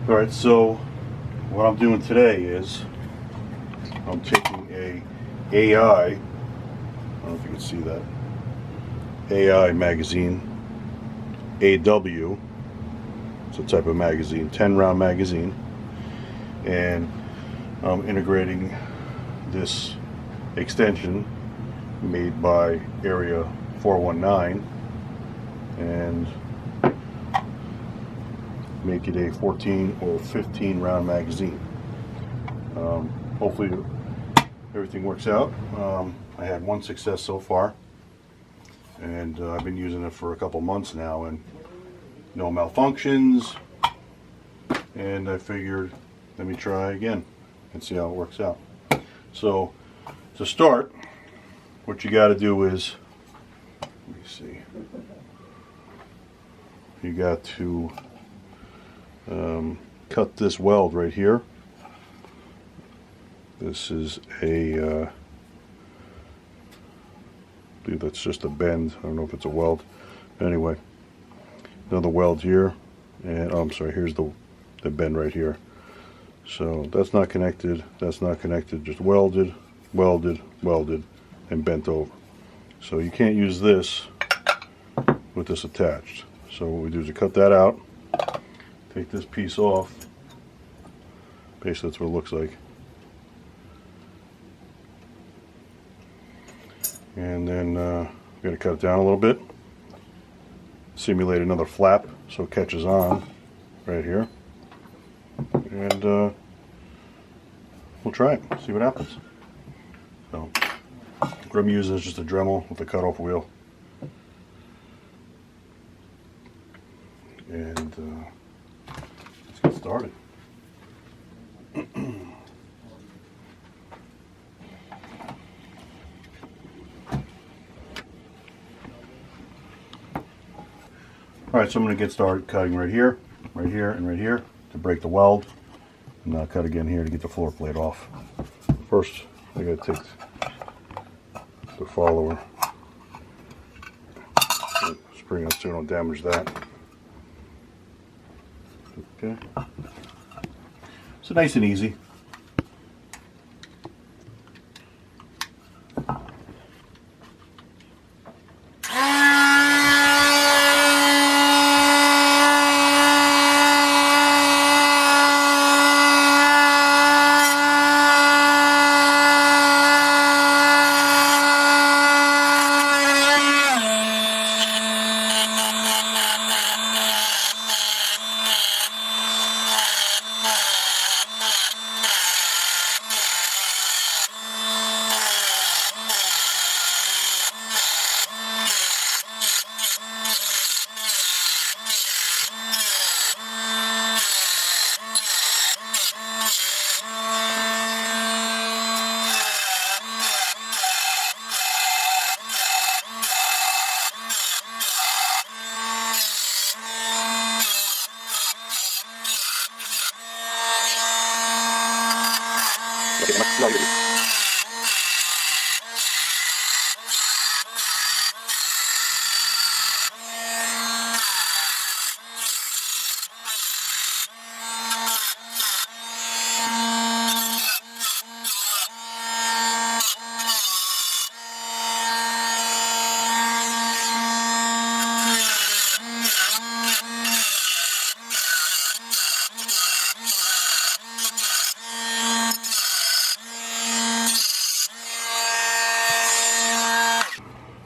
Alright, so what I'm doing today is I'm taking a AI, I don't know if you can see that, AI magazine, AW, it's a type of magazine, 10 round magazine, and I'm integrating this extension made by Area 419 and make it a 14 or 15 round magazine. Hopefully everything works out. I had one success so far, and I've been using it for a couple months now, and no malfunctions, and I figured let me try again and see how it works out. So to start, what you got to do is, let me see, you got to cut this weld right here. This is a, I believe that's just a bend. I don't know if it's a weld. Anyway, another weld here, and oh, I'm sorry, here's the bend right here. So that's not connected, that's not connected, just welded, welded, welded, and bent over. So you can't use this with this attached. So what we do is we cut that out, take this piece off. Basically that's what it looks like. And then we're going to cut it down a little bit, simulate another flap so it catches on right here, and we'll try it, see what happens. So what I'm using is just a Dremel with a cutoff wheel, and let's get started. Alright, so I'm going to get started cutting right here, and right here to break the weld, and I'll cut again here to get the floor plate off. First, I got to take the follower, spring up so I don't damage that. Okay, so nice and easy.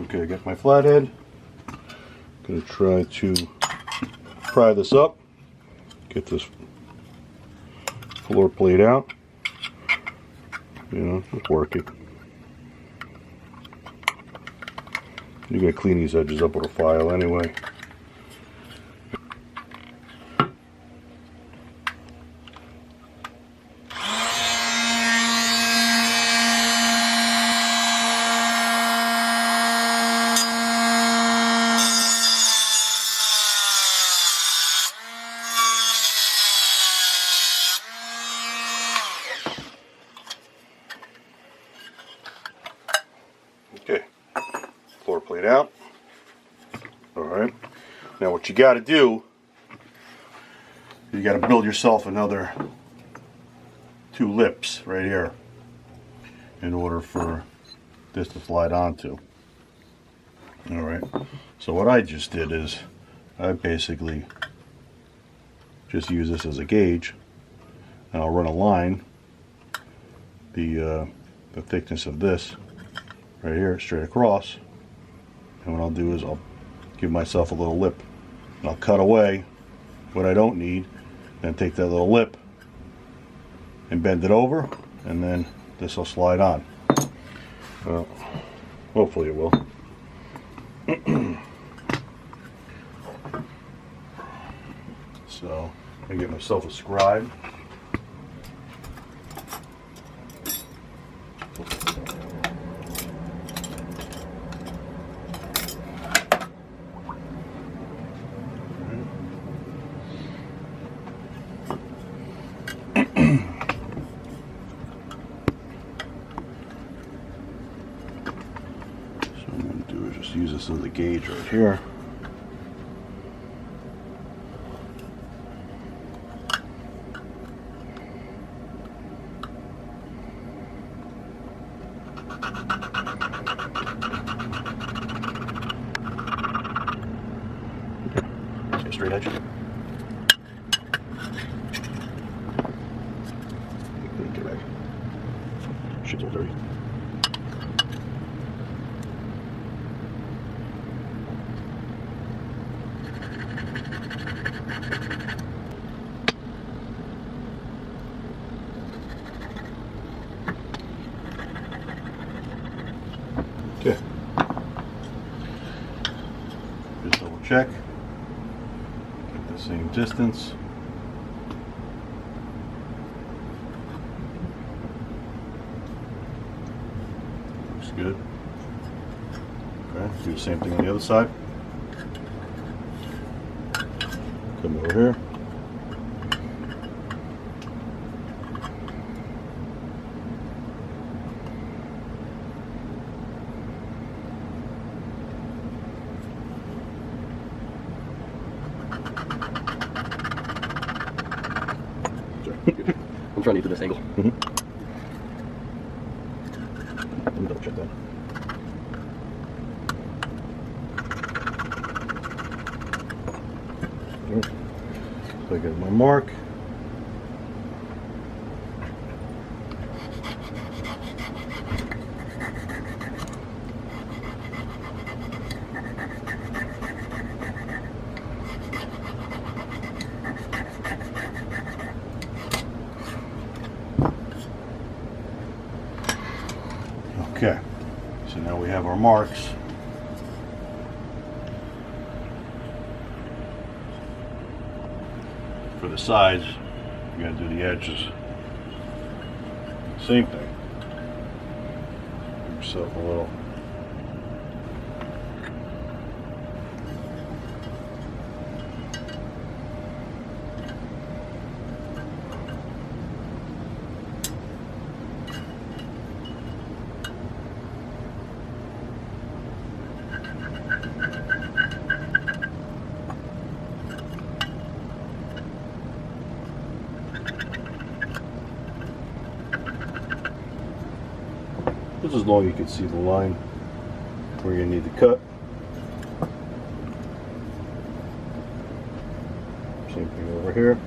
Okay, I got my flathead. Gonna try to pry this up, get this floor plate out. You know, just work it. You gotta clean these edges up with a file anyway. Okay, floor plate out. Alright, now what you got to do you got to build yourself another 2 lips right here in order for this to slide onto. Alright, so what I just did is I basically just use this as a gauge, and I'll run a line the thickness of this right here straight across, and what I'll do is I'll give myself a little lip, and I'll cut away what I don't need, then take that little lip and bend it over, and then this will slide on. Well, hopefully it will. So I get myself a scribe. Just use this as a gauge right here. Okay, straight edge. Get back. Shit's all dirty. Okay. Just double check. Get the same distance. Looks good. Okay, do the same thing on the other side. Come over here. I'm trying to get to this angle. Let me double check that. So I get my mark. Okay, so now we have our marks. For the sides, you gotta do the edges. Same thing. Give yourself a little. Just as long as you can see the line where you need to cut. Same thing over here.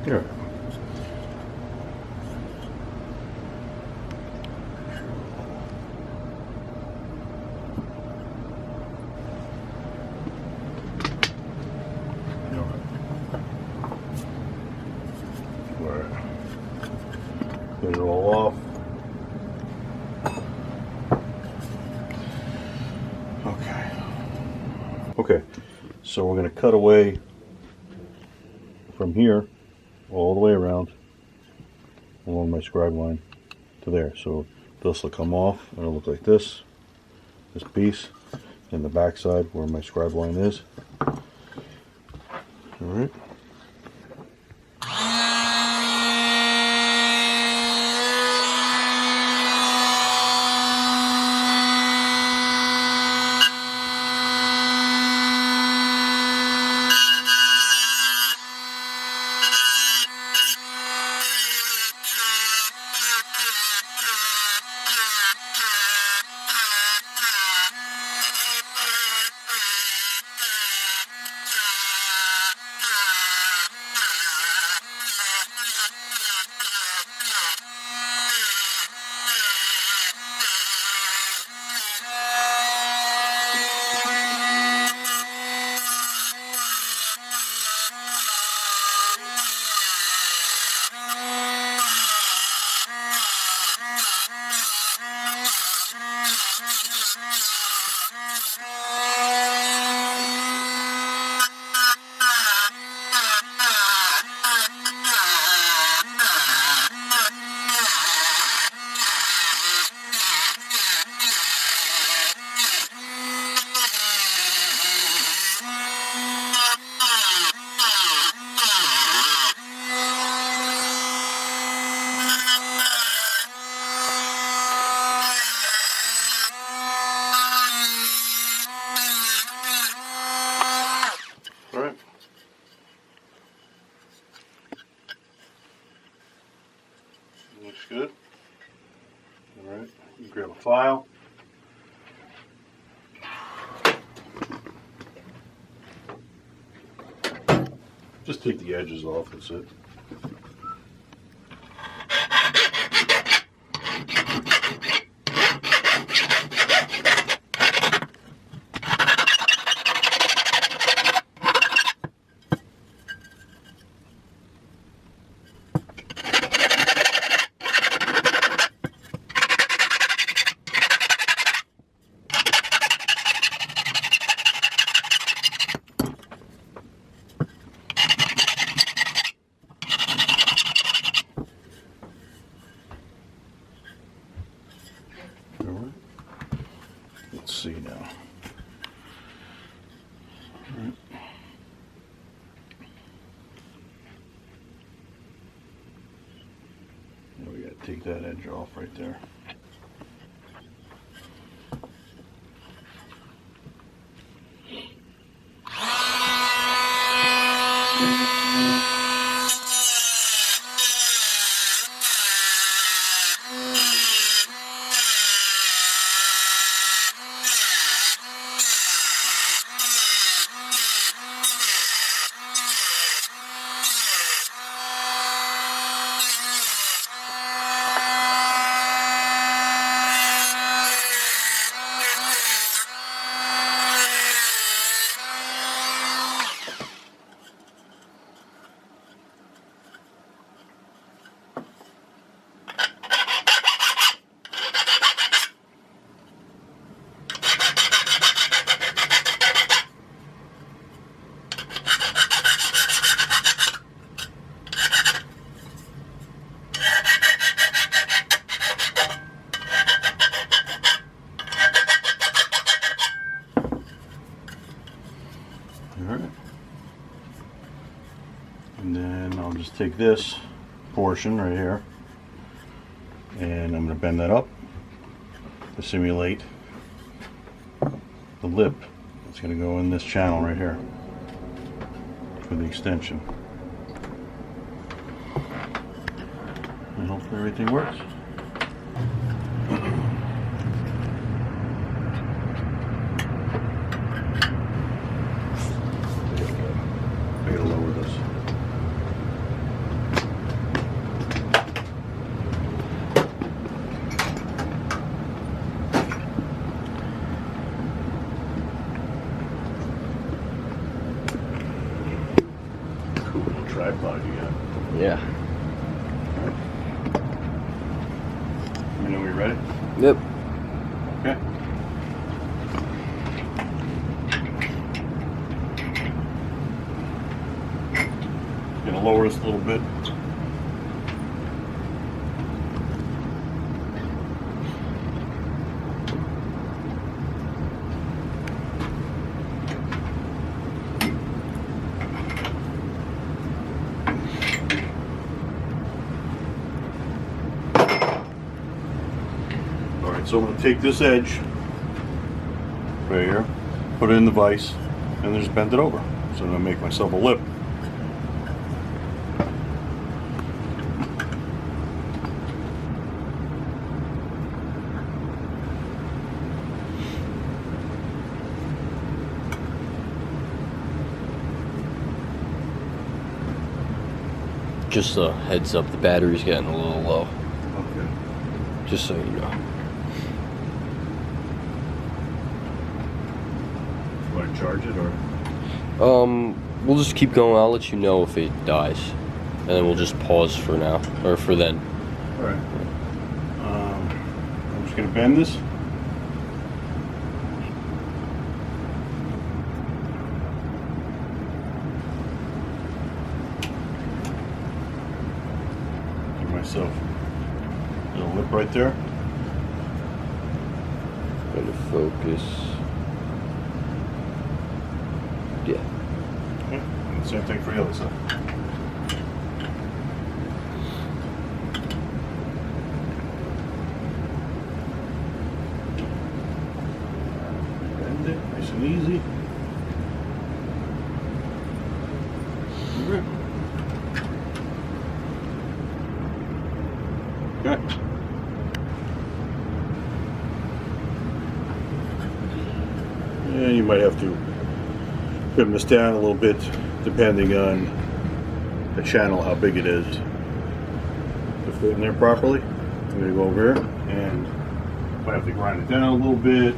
Here. Clean it all off. Okay, so we're going to cut away from here all the way around along my scribe line to there. So this will come off and it'll look like this piece. in the back side where my scribe line is. All right. Alright. Looks good. Alright, you grab a file. Just take the edges off, that's it. Alright. Let's see now. Alright. Now we gotta take that edge off right there. Alright. And then I'll just take this portion right here and I'm going to bend that up to simulate the lip that's going to go in this channel right here for the extension. And hopefully everything works. I gotta lower this. Cool little tripod you got. Yeah. Let me know when you're ready. Yep. Okay. Gonna lower this a little bit. Alright, so I'm going to take this edge right here, put it in the vise, and then just bend it over. So I'm going to make myself a lip. Just a heads up, the battery's getting a little low. Okay. Just so you know. Want to charge it or? We'll just keep going. I'll let you know if it dies. And then we'll just pause for now. Or for then. Alright. I'm just going to bend this. Give myself a little lip right there. Trying to focus. Yeah. Okay. And same thing for the other side. Bend it nice and easy. Okay. And you might have to trim this down a little bit depending on the channel, how big it is to fit in there properly. I'm going to go over here and might have to grind it down a little bit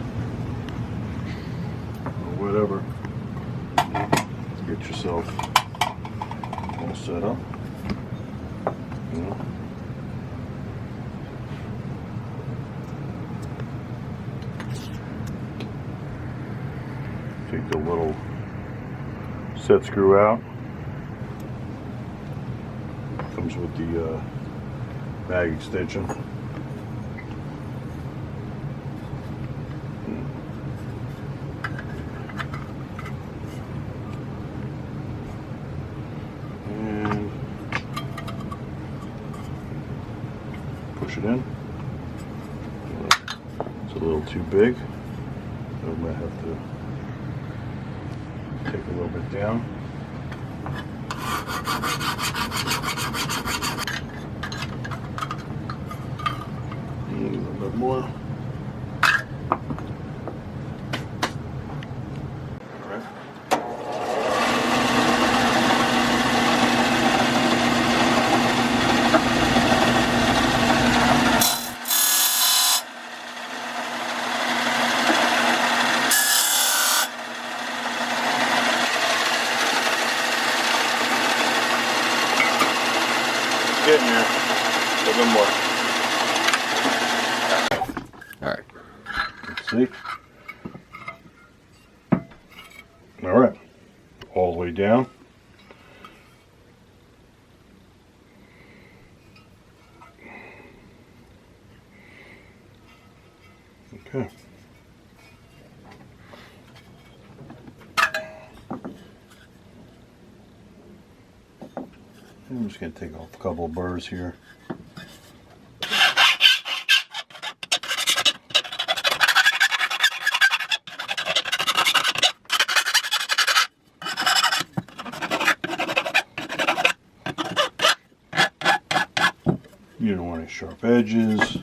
or whatever. Get yourself all set up. You know. Take the little set screw out. Comes with the mag extension. And push it in. It's a little too big. I might have to take a little bit down. And a little bit more. All right. Getting there. A little bit more. Alright. Let's see. Alright. All the way down. Okay. I'm just going to take off a couple of burrs here. You don't want any sharp edges.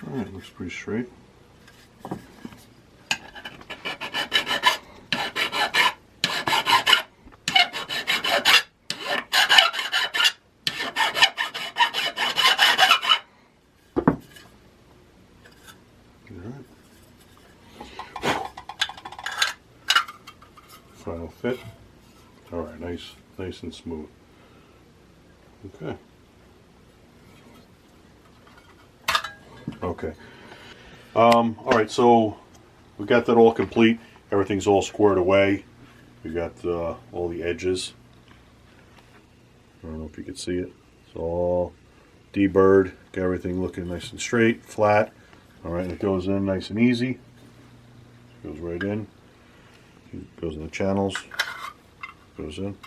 Alright, looks pretty straight. Final fit. Alright, nice and smooth. Okay. Okay. Alright, so we got that all complete. Everything's all squared away. We got all the edges. I don't know if you can see it. It's all D-Bird, got everything looking nice and straight, flat. All right, it goes in nice and easy. Goes right in. It goes in the channels. Goes in.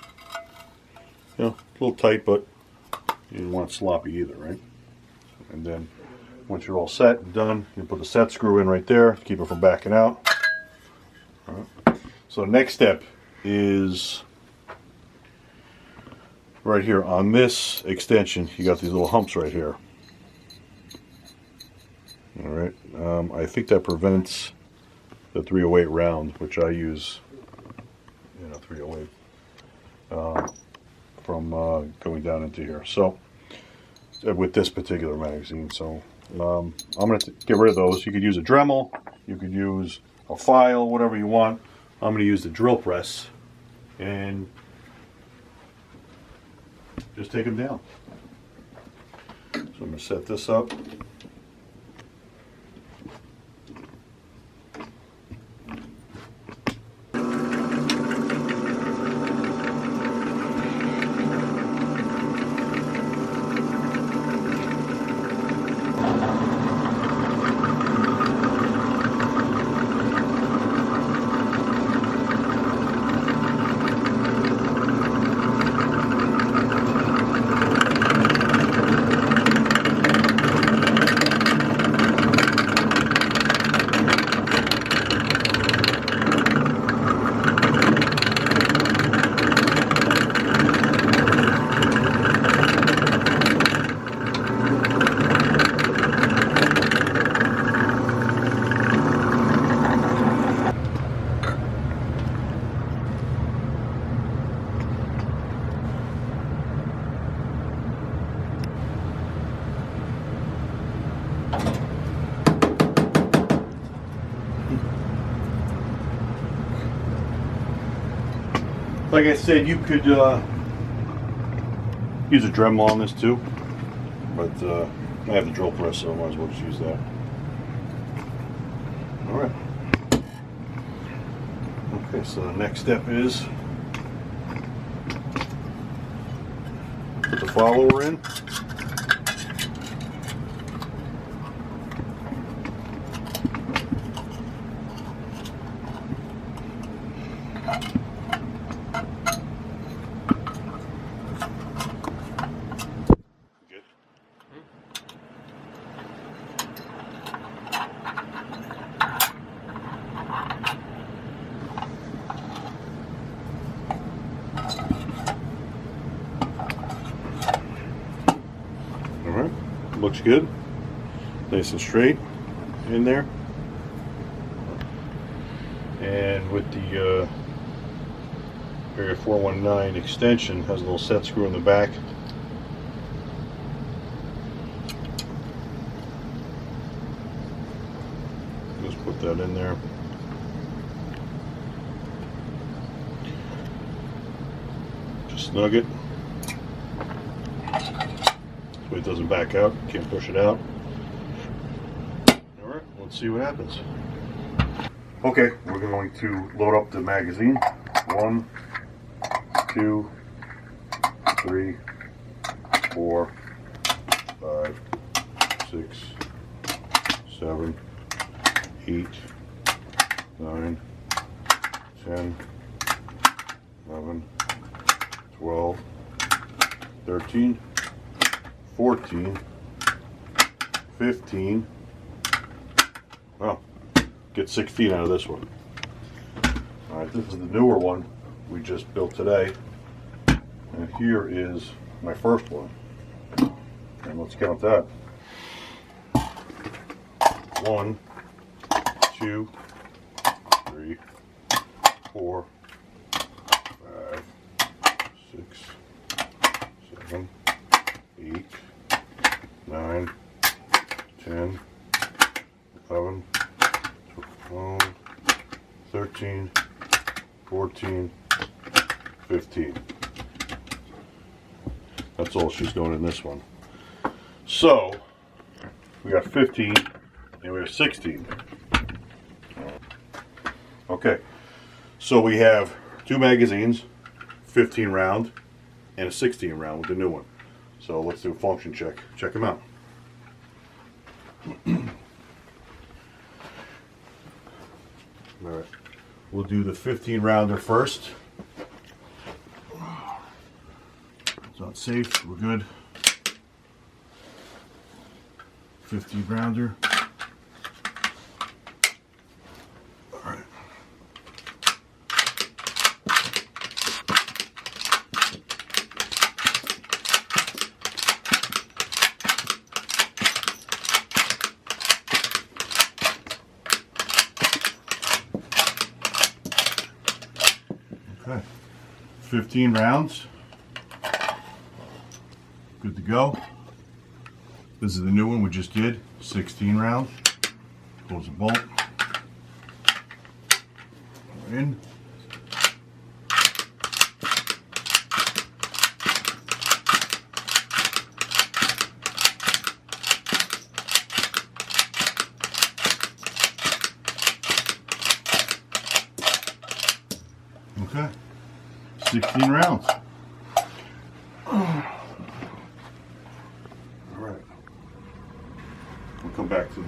You know, a little tight, but you don't want it sloppy either, right? And then once you're all set and done, you put the set screw in right there to keep it from backing out. All right. So the next step is right here on this extension. You got these little humps right here. All right. I think that prevents the 308 round, which I use, 308, from going down into here. So with this particular magazine, so I'm going to get rid of those. You could use a Dremel, you could use a file, whatever you want. I'm going to use the drill press and just take them down. So I'm going to set this up. Like I said, you could use a Dremel on this too, but I have the drill press, so I might as well just use that. All right. Okay, so the next step is put the follower in. Alright, looks good. Nice and straight in there. And with the Area 419 extension, has a little set screw in the back. Just put that in there. Just snug it. So it doesn't back out, can't push it out. Alright, let's see what happens. Okay, we're going to load up the magazine. 1, 2, 3, 4, 5, 6, 7, 8, 9, 10, 11, 12, 13, 14, 15. Well, get 16 out of this one. Alright, this is the newer one we just built today. And here is my first one. And let's count that. 1, 2, 3, 4, 5, 6, 7, 8, 9, 10, 11, 12, 13, 14, 15. That's all she's going in this one. So, we got 15 and we have 16. Okay, so we have 2 magazines, 15 round and a 16 round with the new one. So let's do a function check. Check them out. All right, we'll do the 15 rounder first. It's not safe, we're good. 15 rounder. All right. Okay, 15 rounds. Good to go. This is the new one we just did, 16 rounds. Close the bolt. In. Okay, 16 rounds. Alright. We'll come back to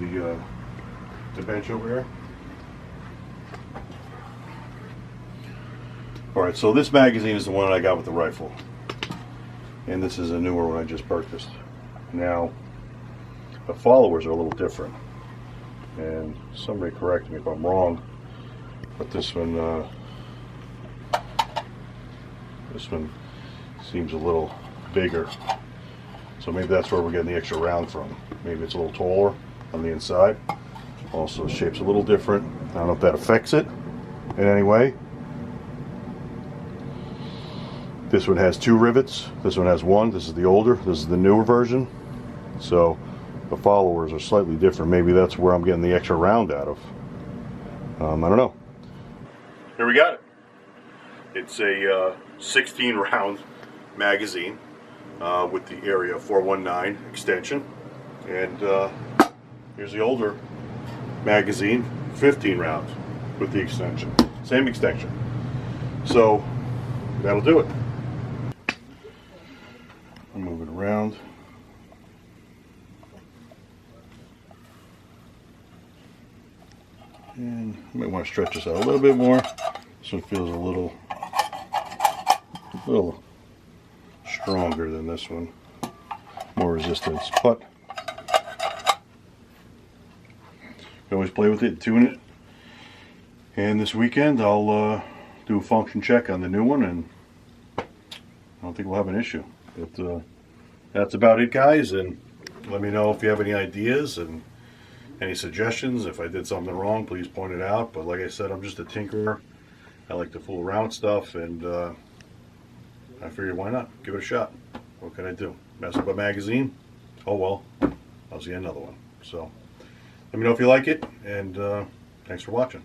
the bench over here. Alright, so this magazine is the one I got with the rifle. And this is a newer one I just purchased. Now, the followers are a little different. And somebody correct me if I'm wrong, but this one seems a little bigger. So maybe that's where we're getting the extra round from. Maybe it's a little taller on the inside. Also, the shape's a little different. I don't know if that affects it in any way. This one has 2 rivets. This one has 1. This is the older. This is the newer version. So the followers are slightly different. Maybe that's where I'm getting the extra round out of. I don't know. Here we got it. It's a 16 round magazine with the Area 419 extension, and here's the older magazine, 15 rounds with the extension, same extension. So that'll do it. I'll move it around. And I might want to stretch this out a little bit more. This one feels a little stronger than this one, more resistance, but you can always play with it, tune it. And this weekend I'll do a function check on the new one, and I don't think we'll have an issue. But that's about it, guys, and let me know if you have any ideas and any suggestions. If I did something wrong, please point it out. But like I said, I'm just a tinkerer. I like to fool around with stuff, and I figured, why not? Give it a shot. What can I do? Mess up a magazine? Oh well, I'll see another one. So let me know if you like it, and thanks for watching.